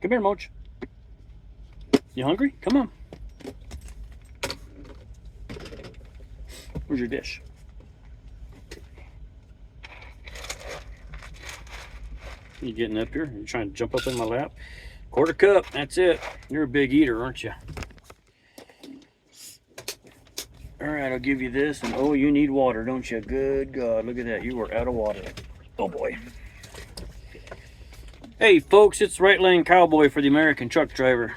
Come here, Moch. You hungry? Come on. Where's your dish? You getting up here? You trying to jump up in my lap? Quarter cup, that's it. You're a big eater, aren't you? All right, I'll give you this. And oh, you need water, don't you? Good God, look at that. You are out of water. Oh boy. Hey folks, it's Right Lane Cowboy for the American Truck Driver.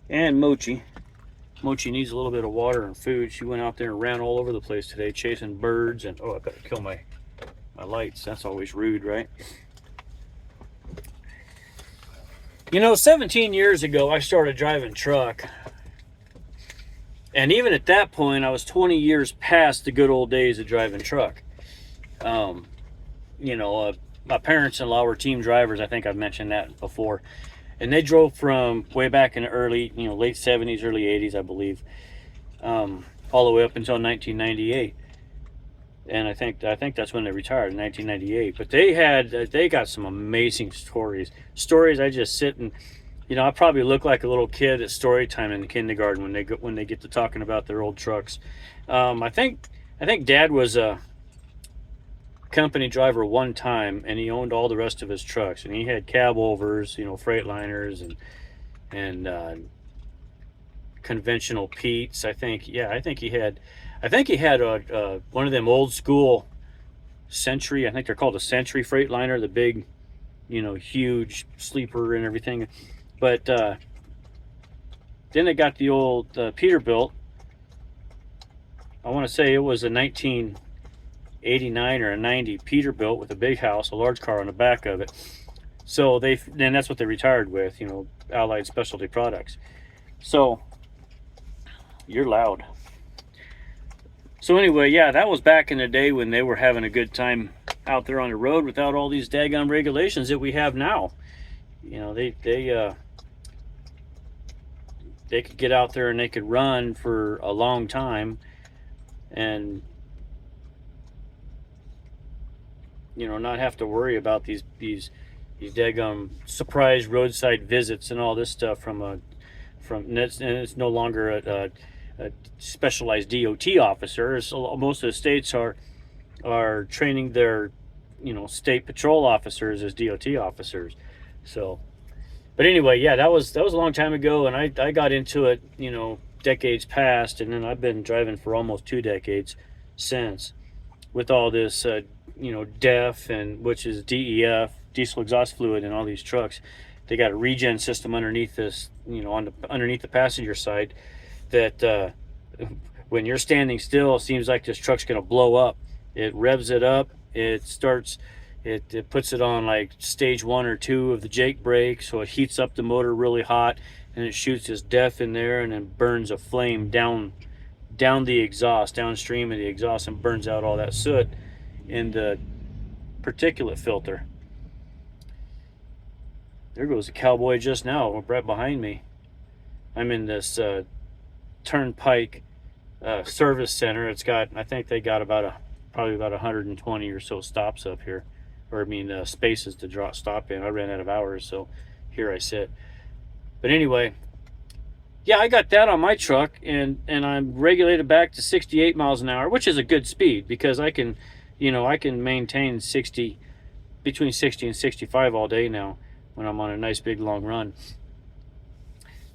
And Mochi. Mochi needs a little bit of water and food. She went out there and ran all over the place today, chasing birds. And oh, I better kill my lights. That's always rude, right? You know, 17 years ago, I started driving truck. And even at that point, I was 20 years past the good old days of driving truck. You know, my parents-in-law were team drivers. I think I've mentioned that before. And they drove from way back in the early, late 70s, early 80s, I believe, all the way up until 1998. And I think that's when they retired, in 1998. But they got some amazing stories. Stories I just sit and, I probably look like a little kid at story time in the kindergarten when they get to talking about their old trucks. I think Dad was a company driver one time, and he owned all the rest of his trucks, and he had cab overs, Freightliners and conventional Pete's. I think he had one of them old school Century. I think they're called a Century Freightliner, the big, huge sleeper and everything. But then they got the old Peterbilt. I want to say it was a 1989 or a 90 Peterbilt with a big house, a large car on the back of it. So then that's what they retired with, Allied Specialty Products. So you're loud. So anyway, yeah, that was back in the day when they were having a good time out there on the road without all these daggone regulations that we have now. They could get out there and they could run for a long time and not have to worry about these daggum surprise roadside visits and all this stuff and it's no longer a specialized DOT officer. So most of the states are training their state patrol officers as DOT officers. So, but anyway, yeah, that was a long time ago, and I got into it decades past, and then I've been driving for almost 2 decades since, with all this DEF, and which is DEF, diesel exhaust fluid, in all these trucks. They got a regen system underneath this, underneath the passenger side, that when you're standing still, it seems like this truck's going to blow up. It revs it up. It puts it on like stage 1 or 2 of the Jake brake, so it heats up the motor really hot, and it shoots this DEF in there and then burns a flame down the exhaust, downstream of the exhaust, and burns out all that soot in the particulate filter. There goes a cowboy just now, right behind me. I'm in this Turnpike service center. I think they got probably about 120 or so stops up here, or spaces to stop in. I ran out of hours, so here I sit. But anyway, yeah, I got that on my truck, and I'm regulated back to 68 miles an hour, which is a good speed, because I can maintain between 60 and 65 all day now when I'm on a nice big long run.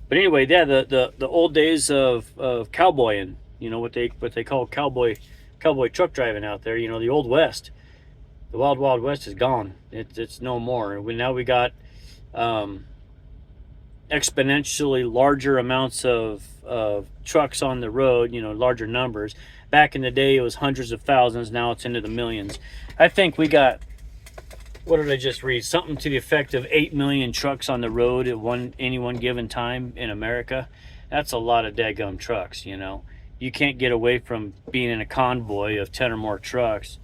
But anyway, yeah, the old days of cowboying, what they call cowboy truck driving out there, the old west, the wild west is gone. It's no more. Now we got exponentially larger amounts of trucks on the road, larger numbers. Back in the day, it was hundreds of thousands. Now it's into the millions. I think we got, what did I just read? Something to the effect of 8 million trucks on the road at any one given time in America. That's a lot of daggum trucks, You can't get away from being in a convoy of 10 or more trucks,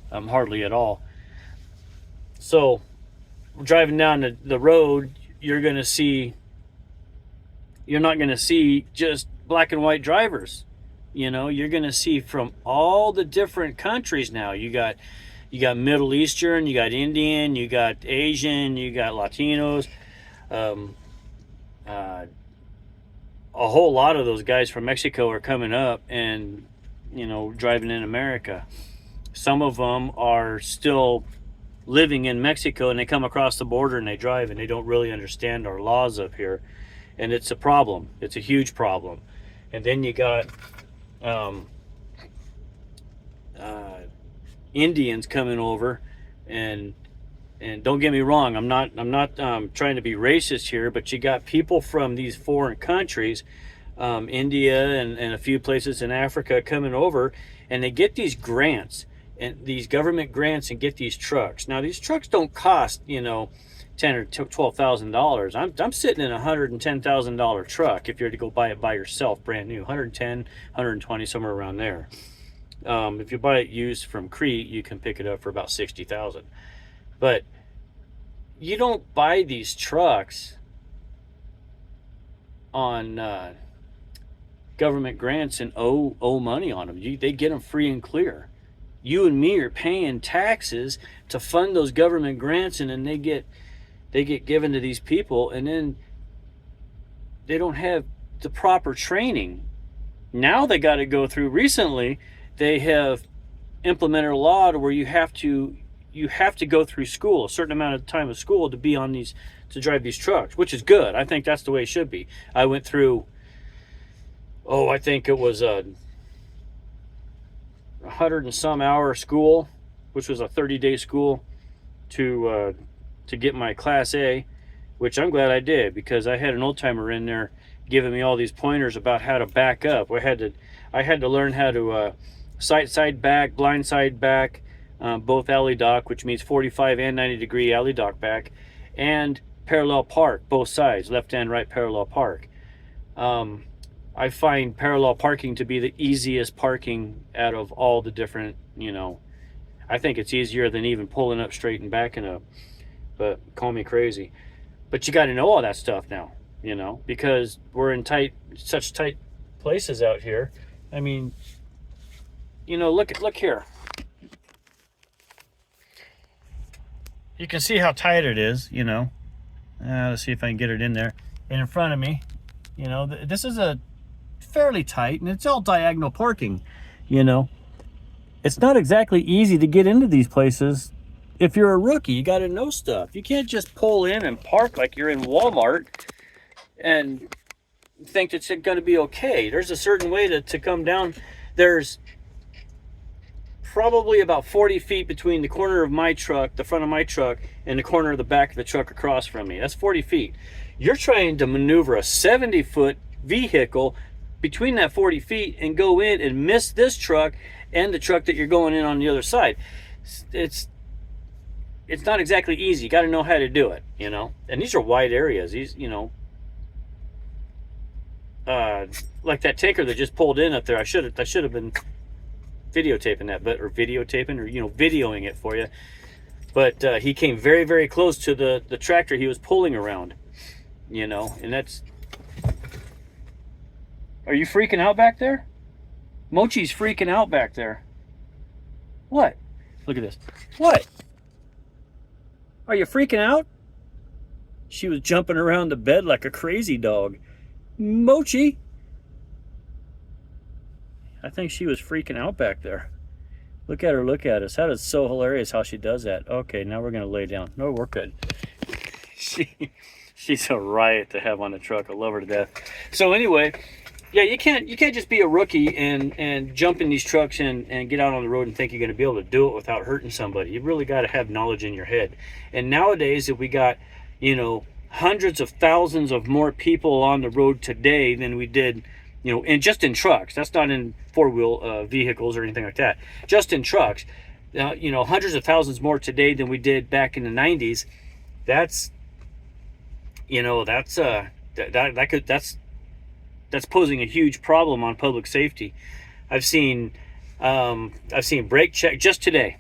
hardly at all. So, driving down the road, you're not going to see just black and white drivers. You're going to see from all the different countries now. You got Middle Eastern, you got Indian, you got Asian, you got Latinos, um, uh, a whole lot of those guys from Mexico are coming up and, driving in America. Some of them are still living in Mexico, and they come across the border and they drive, and they don't really understand our laws up here. And it's a problem. It's a huge problem. And then you got um, uh, Indians coming over, and don't get me wrong, I'm not trying to be racist here, but you got people from these foreign countries, India and a few places in Africa, coming over, and they get these grants and these government grants and get these trucks. Now these trucks don't cost $10,000 or $12,000. I'm sitting in a $110,000 truck if you're to go buy it by yourself, brand new, 110, 120, somewhere around there. If you buy it used from Crete, you can pick it up for about 60,000. But you don't buy these trucks on government grants and owe money on them. They get them free and clear. You and me are paying taxes to fund those government grants, and then they get given to these people, and then they don't have the proper training. Now they got to go through. Recently, they have implemented a law to where you have to go through school, a certain amount of time of school to be on these, to drive these trucks, which is good. I think that's the way it should be. I went through, I think it was a 100 and some hour school, which was a 30-day school to get my Class A, which I'm glad I did, because I had an old timer in there giving me all these pointers about how to back up. I had to learn how to side back, blind side back, both alley dock, which means 45 and 90 degree alley dock back, and parallel park, both sides, left and right parallel park. I find parallel parking to be the easiest parking out of all the different, I think it's easier than even pulling up straight and backing up, but call me crazy. But you got to know all that stuff now, because we're in such tight places out here. I mean, look here. You can see how tight it is, let's see if I can get it in there. And in front of me, this is a fairly tight, and it's all diagonal parking. It's not exactly easy to get into these places. If you're a rookie, you got to know stuff. You can't just pull in and park like you're in Walmart and think it's going to be okay. There's a certain way to come down. There's probably about 40 feet between the corner of my truck, the front of my truck, and the corner of the back of the truck across from me. That's 40 feet. You're trying to maneuver a 70-foot vehicle between that 40 feet and go in and miss this truck and the truck that you're going in on the other side. It's not exactly easy. You got to know how to do it, And these are wide areas. These, like that tanker that just pulled in up there. I should have been videotaping that, videoing it for you. But he came very, very close to the tractor he was pulling around, and that's. Are you freaking out back there? Mochi's freaking out back there. What? Look at this. What? Are you freaking out? She was jumping around the bed like a crazy dog. Mochi. I think she was freaking out back there. Look at her, look at us. That is so hilarious how she does that. Okay, now we're going to lay down. No, we're good. She's a riot to have on the truck. I love her to death. So anyway, yeah, you can't just be a rookie and jump in these trucks and get out on the road and think you're going to be able to do it without hurting somebody. You really got to have knowledge in your head. And nowadays, if we got, hundreds of thousands of more people on the road today than we did, and just in trucks. That's not in four-wheel vehicles or anything like that. Just in trucks, hundreds of thousands more today than we did back in the 90s. That's posing a huge problem on public safety. I've seen brake check just today,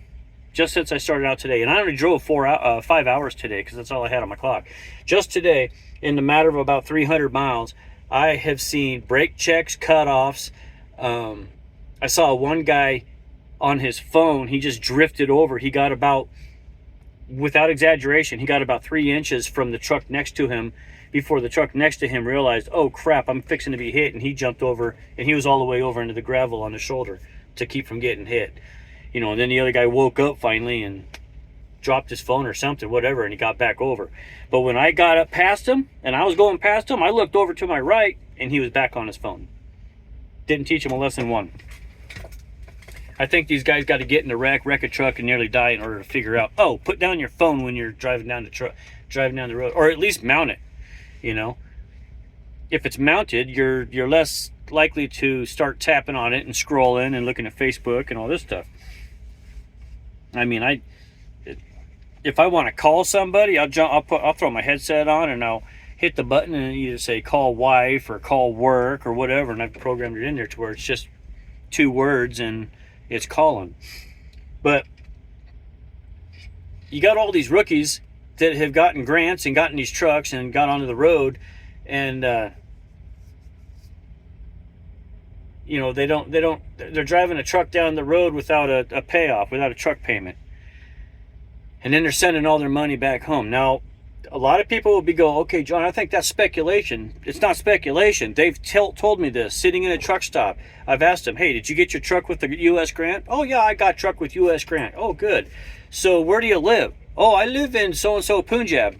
just since I started out today, and I only drove 5 hours today because that's all I had on my clock. Just today, in the matter of about 300 miles, I have seen brake checks, cutoffs. I saw one guy on his phone. He just drifted over. He got about without exaggeration, he got about 3 inches from the truck next to him before the truck next to him realized, oh crap, I'm fixing to be hit. And he jumped over, and he was all the way over into the gravel on his shoulder to keep from getting hit. And then the other guy woke up finally and dropped his phone or something, whatever, and he got back over. But when I got up past him and I was going past him, I looked over to my right and he was back on his phone. Didn't teach him a lesson one. I think these guys got to get in a wreck a truck and nearly die in order to figure out, oh, put down your phone when you're driving down the road, or at least mount it. If it's mounted, you're less likely to start tapping on it and scrolling and looking at Facebook and all this stuff. I mean, if I want to call somebody, I'll throw my headset on and I'll hit the button and either say call wife or call work or whatever, and I've programmed it in there to where it's just 2 words and it's calling. But you got all these rookies that have gotten grants and gotten these trucks and got onto the road, and they're driving a truck down the road without a payoff, without a truck payment, and then they're sending all their money back home. Now, a lot of people will go, okay, John, I think that's speculation. It's not speculation. They've told me this sitting in a truck stop. I've asked them, hey, did you get your truck with the U.S. grant? Oh, yeah, I got truck with U.S. grant. Oh, good. So where do you live? Oh, I live in so-and-so Punjab.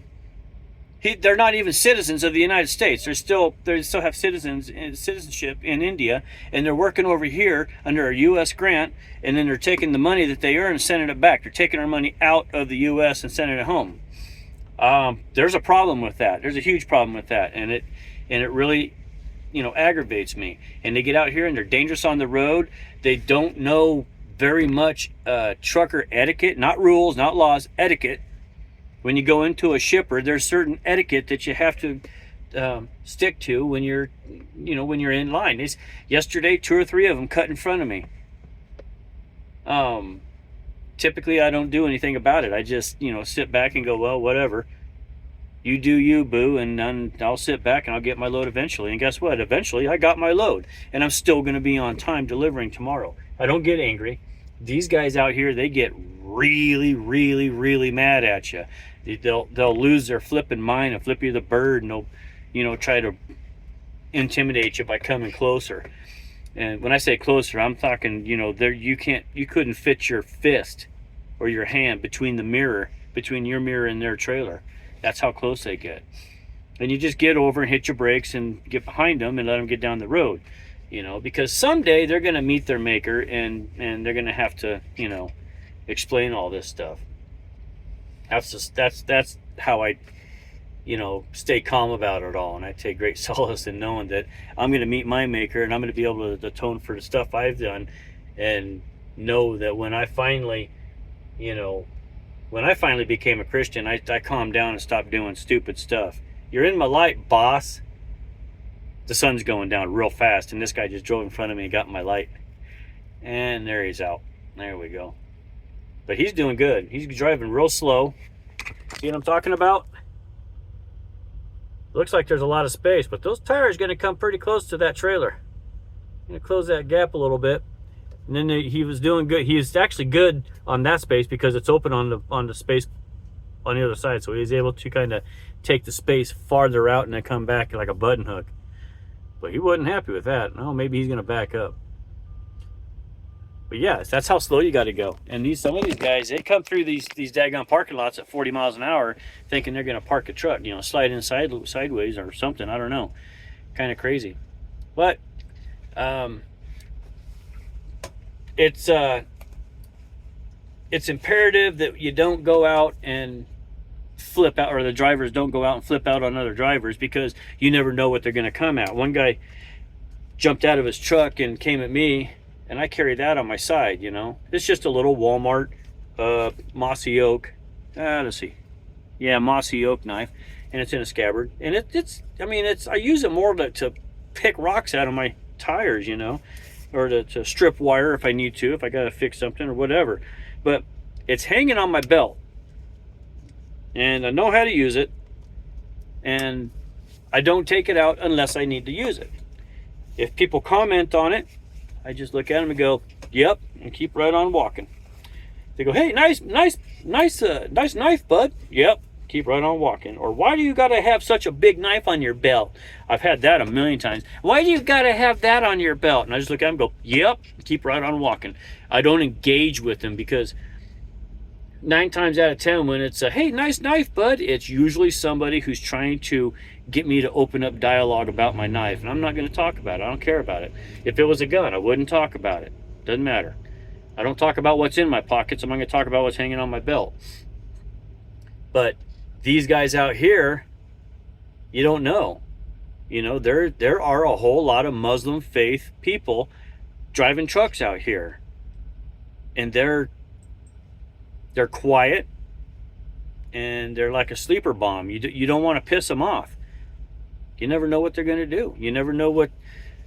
They're not even citizens of the United States. They still have citizenship in India, and they're working over here under a U.S. grant, and then they're taking the money that they earn and sending it back. They're taking our money out of the U.S. and sending it home. There's a problem with that. There's a huge problem with that, and it really, aggravates me. And they get out here and they're dangerous on the road. They don't know very much trucker etiquette, not rules, not laws, etiquette. When you go into a shipper, there's certain etiquette that you have to stick to when you're in line. Yesterday, 2 or 3 of them cut in front of me. Typically, I don't do anything about it. I just, sit back and go, well, whatever. You do you, boo, and then I'll sit back and I'll get my load eventually. And guess what? Eventually, I got my load, and I'm still going to be on time delivering tomorrow. I don't get angry. These guys out here, they get really, really, really mad at you. They'll lose their flipping mind and flip you the bird, and they'll, try to intimidate you by coming closer. And when I say closer, I'm talking, you couldn't fit your fist or your hand between your mirror and their trailer. That's how close they get. And you just get over and hit your brakes and get behind them and let them get down the road, because someday they're going to meet their maker, and they're going to have to, explain all this stuff. That's how I, stay calm about it all. And I take great solace in knowing that I'm going to meet my maker, and I'm going to be able to atone for the stuff I've done, and know that when I finally became a Christian, I calmed down and stopped doing stupid stuff. You're in my light, boss. The sun's going down real fast, and this guy just drove in front of me and got my light. And there he's out. There we go. But he's doing good. He's driving real slow. See what I'm talking about? Looks like there's a lot of space, but those tires are going to come pretty close to that trailer. I'm going to close that gap a little bit. And then he was doing good. He is actually good on that space because it's open on the space on the other side. So he's able to kind of take the space farther out and then come back like a button hook. But he wasn't happy with that. No, maybe he's going to back up. But yes, that's how slow you got to go. And some of these guys, they come through these daggone parking lots at 40 miles an hour thinking they're going to park a truck, slide in sideways or something. I don't know. Kind of crazy. But it's imperative that you don't go out and flip out, or the drivers don't go out and flip out on other drivers, because you never know what they're going to come at. One guy jumped out of his truck and came at me, and I carry that on my side. It's just a little Walmart mossy oak, let's see, yeah, mossy oak knife, and it's in a scabbard, and I use it more to pick rocks out of my tires, or to strip wire if I need to, if I gotta fix something or whatever. But it's hanging on my belt, and I know how to use it, and I don't take it out unless I need to use it. If people comment on it, I just look at them and go, yep, and keep right on walking. They go, hey, nice knife, bud. Yep. Keep right on walking. Or why do you got to have such a big knife on your belt? I've had that a million times. Why do you got to have that on your belt? And I just look at them and go, yep, keep right on walking. I don't engage with them because 9 times out of 10, when it's a, hey, nice knife, bud, it's usually somebody who's trying to get me to open up dialogue about my knife. And I'm not going to talk about it. I don't care about it. If it was a gun, I wouldn't talk about it. Doesn't matter. I don't talk about what's in my pockets. I'm not going to talk about what's hanging on my belt. But these guys out here, you don't know. You know, there are a whole lot of Muslim faith people driving trucks out here. And they're quiet, and they're like a sleeper bomb. You don't want to piss them off. You never know what they're going to do. You never know what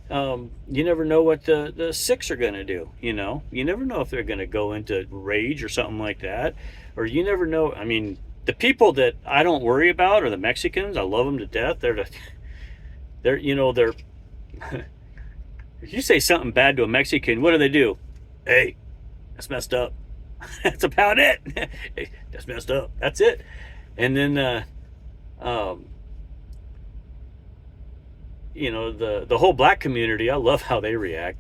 the Sikhs are going to do. You never know if they're going to go into rage or something like that, or you never know. I mean, the people that I don't worry about are the Mexicans. I love them to death. They're if you say something bad to a Mexican, what do? Hey, that's messed up. That's about it. Hey, that's messed up. That's it. And then the whole black community, I love how they react.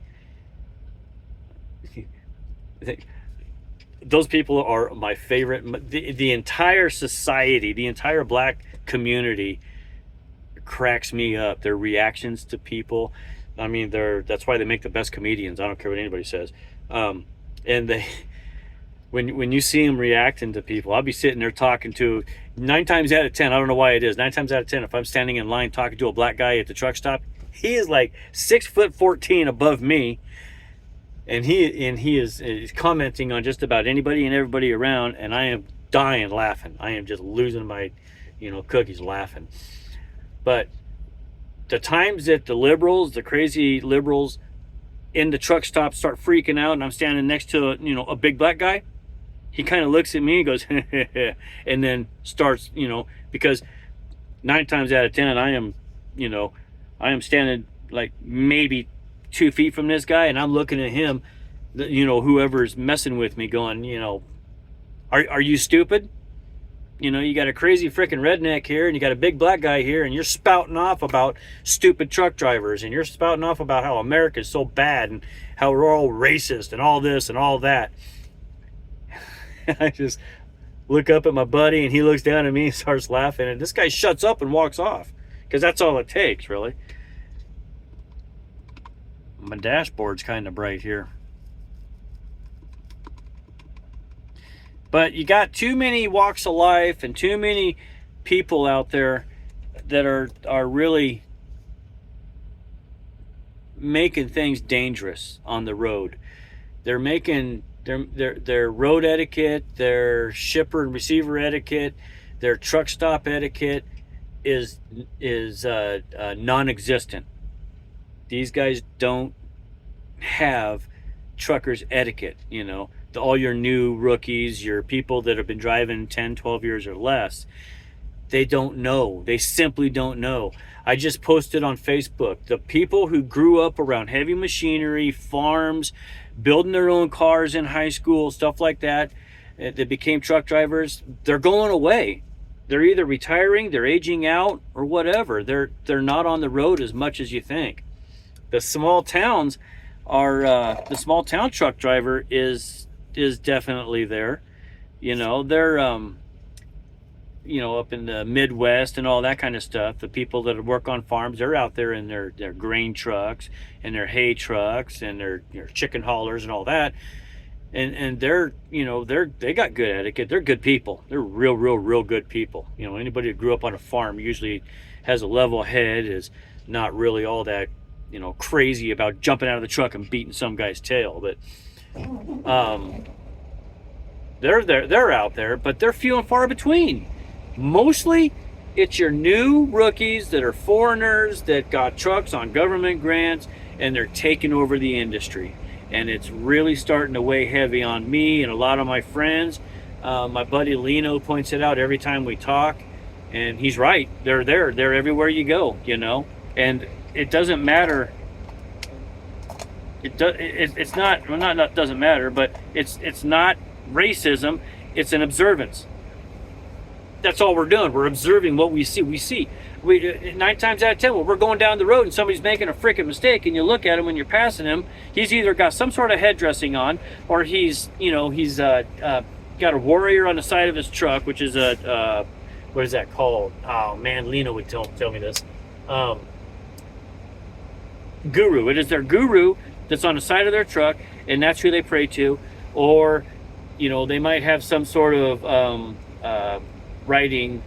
Those people are my favorite. The entire society, the entire black community cracks me up. Their reactions to people, I mean, that's why they make the best comedians. I don't care what anybody says. And they, when you see them reacting to people, I'll be sitting there talking to, 9 times out of 10, I don't know why it is, 9 times out of 10, if I'm standing in line talking to a black guy at the truck stop, he is like 6'14" above me, and he is commenting on just about anybody and everybody around, and I am dying laughing. I am just losing my, cookies laughing. But the times that the crazy liberals in the truck stop start freaking out, and I'm standing next to a big black guy, he kind of looks at me and goes, and then starts, because 9 times out of 10, I am standing like maybe 2 feet from this guy, and I'm looking at him, whoever's messing with me, going, are you stupid? You got a crazy freaking redneck here, and you got a big black guy here, and you're spouting off about stupid truck drivers, and you're spouting off about how America is so bad, and how we're all racist, and all this and all that. I just look up at my buddy, and he looks down at me and starts laughing, and this guy shuts up and walks off, because that's all it takes, really. My dashboard's kind of bright here. But you got too many walks of life and too many people out there that are really making things dangerous on the road. They're making their road etiquette, their shipper and receiver etiquette, their truck stop etiquette is non-existent. These guys don't have truckers etiquette, all your new rookies, your people that have been driving 10, 12 years or less, they don't know. They simply don't know. I just posted on Facebook, the people who grew up around heavy machinery, farms, building their own cars in high school, stuff like that, that became truck drivers, they're going away. They're either retiring, they're aging out, or whatever. They're not on the road as much as you think. The small towns are, the small town truck driver is definitely there. They're up in the Midwest and all that kind of stuff. The people that work on farms, they're out there in their grain trucks and their hay trucks and their chicken haulers and all that, and they got good etiquette. They're good people. They're real good people. Anybody that grew up on a farm usually has a level head, is not really all that crazy about jumping out of the truck and beating some guy's tail. But they're out there, but they're few and far between. Mostly it's your new rookies that are foreigners that got trucks on government grants, and they're taking over the industry, and it's really starting to weigh heavy on me and a lot of my friends. My buddy Lino points it out every time we talk, and he's right. They're everywhere you go, and it doesn't matter. It's not doesn't matter, but it's not racism. It's an observance. That's all we're doing. We're observing what we see. We 9 times out of 10, when we're going down the road and somebody's making a freaking mistake, and you look at him when you're passing him, he's either got some sort of head dressing on, or he's got a warrior on the side of his truck, which is a what is that called? Oh man, Lena would tell me this. Guru. It is their guru that's on the side of their truck, and that's who they pray to. Or, they might have some sort of writing.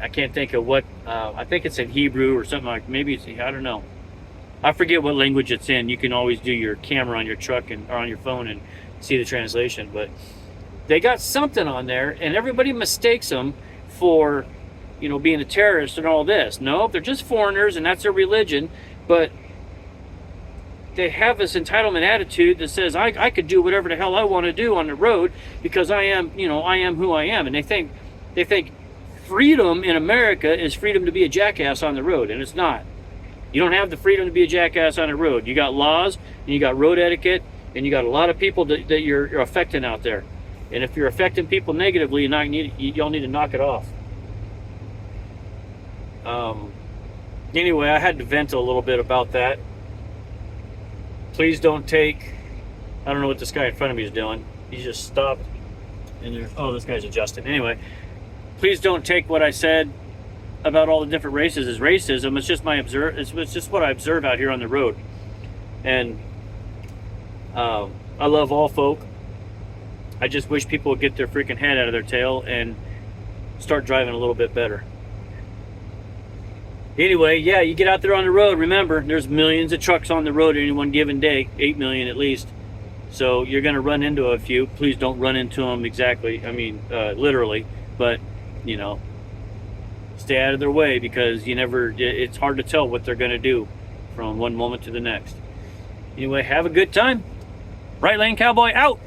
I can't think of what. I think it's in Hebrew or something like. Maybe it's, I don't know. I forget what language it's in. You can always do your camera on your truck or on your phone and see the translation. But they got something on there, and everybody mistakes them for, being a terrorist and all this. No, they're just foreigners, and that's their religion. But they have this entitlement attitude that says I could do whatever the hell I want to do on the road because I am who I am. And they think freedom in America is freedom to be a jackass on the road, and it's not. You don't have the freedom to be a jackass on the road. You got laws, and you got road etiquette, and you got a lot of people that you're affecting out there. And if you're affecting people negatively, y'all need to knock it off. Anyway, I had to vent a little bit about that. Please don't take. I don't know what this guy in front of me is doing. He just stopped. And this guy's adjusting. Anyway, please don't take what I said about all the different races as racism. It's just It's just what I observe out here on the road. And I love all folk. I just wish people would get their freaking head out of their tail and start driving a little bit better. Anyway, yeah, you get out there on the road. Remember, there's millions of trucks on the road any one given day, 8 million at least. So you're going to run into a few. Please don't run into them exactly. I mean, literally. But, stay out of their way because it's hard to tell what they're going to do from one moment to the next. Anyway, have a good time. Right Lane Cowboy out.